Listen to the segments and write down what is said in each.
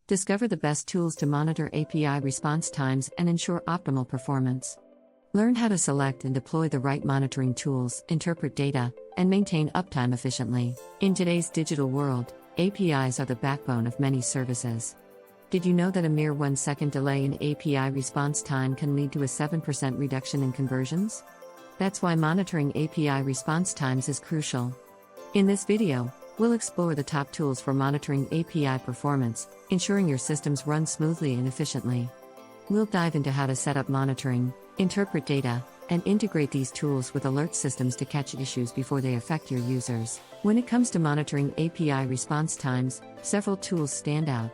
Discover the best tools to monitor API response times and ensure optimal performance. Learn how to select and deploy the right monitoring tools, interpret data, and maintain uptime efficiently. In today's digital world, APIs are the backbone of many services. Did you know that a mere 1-second delay in API response time can lead to a 7% reduction in conversions? That's why monitoring API response times is crucial. In this video, we'll explore the top tools for monitoring API performance, ensuring your systems run smoothly and efficiently. We'll dive into how to set up monitoring, interpret data, and integrate these tools with alert systems to catch issues before they affect your users. When it comes to monitoring API response times, several tools stand out.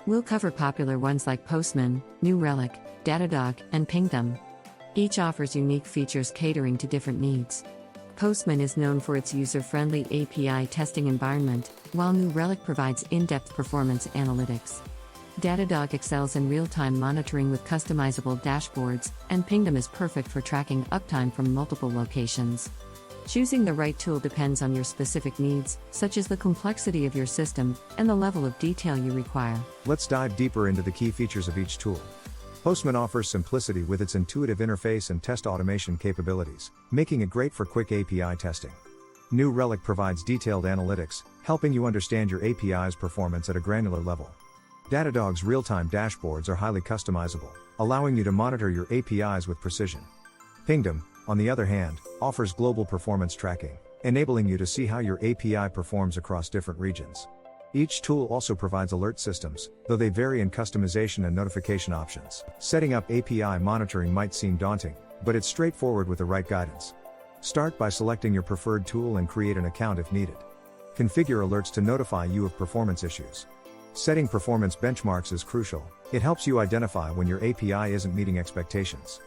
We'll cover popular ones like Postman, New Relic, Datadog, and Pingdom. Each offers unique features catering to different needs. Postman is known for its user-friendly API testing environment, while New Relic provides in-depth performance analytics. Datadog excels in real-time monitoring with customizable dashboards, and Pingdom is perfect for tracking uptime from multiple locations. Choosing the right tool depends on your specific needs, such as the complexity of your system and the level of detail you require. Let's dive deeper into the key features of each tool. Postman offers simplicity with its intuitive interface and test automation capabilities, making it great for quick API testing. New Relic provides detailed analytics, helping you understand your API's performance at a granular level. Datadog's real-time dashboards are highly customizable, allowing you to monitor your APIs with precision. Pingdom, on the other hand, offers global performance tracking, enabling you to see how your API performs across different regions. Each tool also provides alert systems, though they vary in customization and notification options. Setting up API monitoring might seem daunting, but it's straightforward with the right guidance. Start by selecting your preferred tool and create an account if needed. Configure alerts to notify you of performance issues. Setting performance benchmarks is crucial. It helps you identify when your API isn't meeting expectations.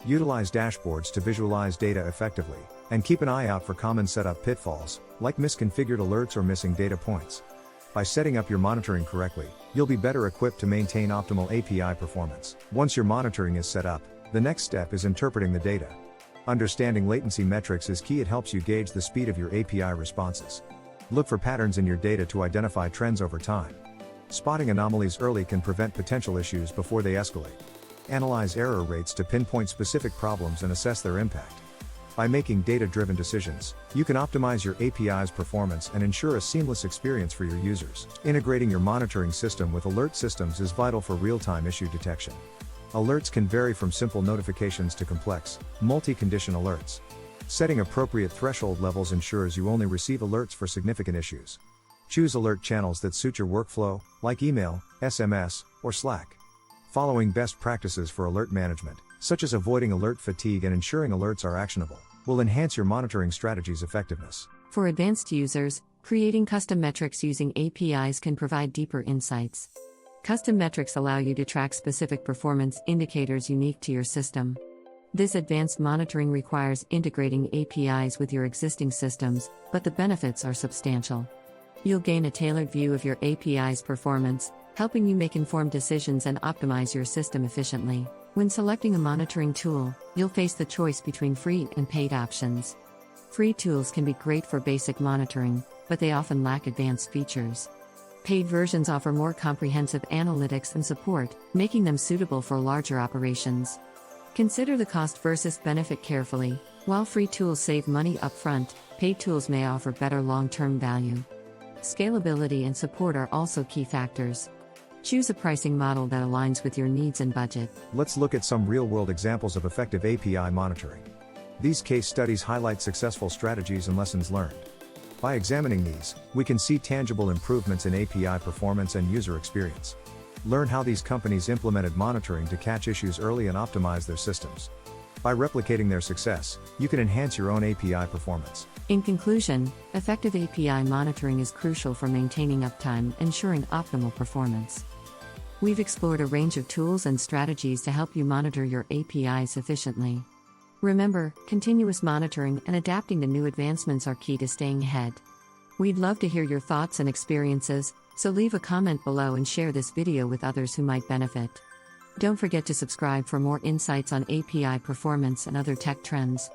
Utilize dashboards to visualize data effectively, and keep an eye out for common setup pitfalls, like misconfigured alerts or missing data points. By setting up your monitoring correctly, you'll be better equipped to maintain optimal API performance. Once your monitoring is set up, the next step is interpreting the data. Understanding latency metrics is key. It helps you gauge the speed of your API responses. Look for patterns in your data to identify trends over time. Spotting anomalies early can prevent potential issues before they escalate. Analyze error rates to pinpoint specific problems and assess their impact. By making data-driven decisions, you can optimize your API's performance and ensure a seamless experience for your users. Integrating your monitoring system with alert systems is vital for real-time issue detection. Alerts can vary from simple notifications to complex, multi-condition alerts. Setting appropriate threshold levels ensures you only receive alerts for significant issues. Choose alert channels that suit your workflow, like email, SMS, or Slack. Following best practices for alert management, such as avoiding alert fatigue and ensuring alerts are actionable, will enhance your monitoring strategy's effectiveness. For advanced users, creating custom metrics using APIs can provide deeper insights. Custom metrics allow you to track specific performance indicators unique to your system. This advanced monitoring requires integrating APIs with your existing systems, but the benefits are substantial. You'll gain a tailored view of your API's performance, helping you make informed decisions and optimize your system efficiently. When selecting a monitoring tool, you'll face the choice between free and paid options. Free tools can be great for basic monitoring, but they often lack advanced features. Paid versions offer more comprehensive analytics and support, making them suitable for larger operations. Consider the cost versus benefit carefully. While free tools save money upfront, paid tools may offer better long-term value. Scalability and support are also key factors. Choose a pricing model that aligns with your needs and budget. Let's look at some real-world examples of effective API monitoring. These case studies highlight successful strategies and lessons learned. By examining these, we can see tangible improvements in API performance and user experience. Learn how these companies implemented monitoring to catch issues early and optimize their systems. By replicating their success, you can enhance your own API performance. In conclusion, effective API monitoring is crucial for maintaining uptime, ensuring optimal performance. We've explored a range of tools and strategies to help you monitor your APIs efficiently. Remember, continuous monitoring and adapting to new advancements are key to staying ahead. We'd love to hear your thoughts and experiences, so leave a comment below and share this video with others who might benefit. Don't forget to subscribe for more insights on API performance and other tech trends.